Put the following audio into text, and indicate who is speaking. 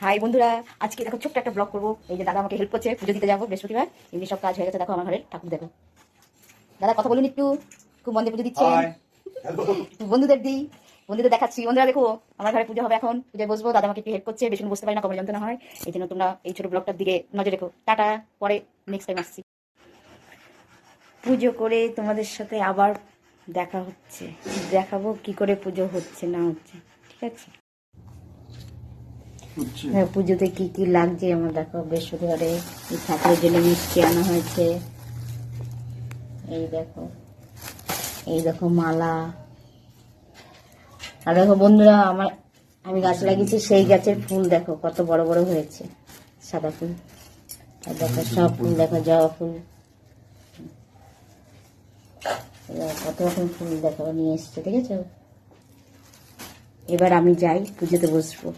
Speaker 1: High বন্ধুরা, আজকে দেখো ছোট্ট একটা ব্লগ করবো। এই যে দাদা আমাকে হেল্প করছে, পুজো দিতে যাবো বৃহস্পতিবার। এমনি সব কাজ হয়ে গেছে। দেখো আমার ঘরের ঠাকুর দেখো। দাদা কথা বলুন একটু, খুব মন দিয়ে পুজো দিচ্ছেন। বন্ধুদের দেখাচ্ছি। বন্ধুরা দেখো, আমার ঘরে পুজো হবে এখন, পুজোয় বসবো। দাদা আমাকে একটু হেল্প করছে, বেশি বুঝতে পারি না, কমে যন্ত্রণা হয়। এই জন্য তোমরা এই ছোট ব্লগটার দিকে নজর রেখো। টাটা, পরে নেক্সট টাইম আসছি। পুজো করে তোমাদের সাথে আবার দেখা হচ্ছে, দেখাবো কি করে পুজো হচ্ছে না হচ্ছে। ঠিক আছে, হ্যাঁ পুজোতে কি কি লাগছে আমার দেখো। বৃহস্পতিবারে এই ঠাকুরের জন্য মিষ্টি আনা হয়েছে। এই দেখো মালা। আর দেখো বন্ধুরা, আমি গাছ লাগিয়েছি, সেই গাছের ফুল দেখো কত বড় বড় হয়েছে, সাদা ফুল। আর দেখো সব ফুল দেখো, জবা ফুল, কত রকম ফুল দেখো নিয়ে এসছে। ঠিক আছে, এবার আমি যাই পুজোতে বসবো।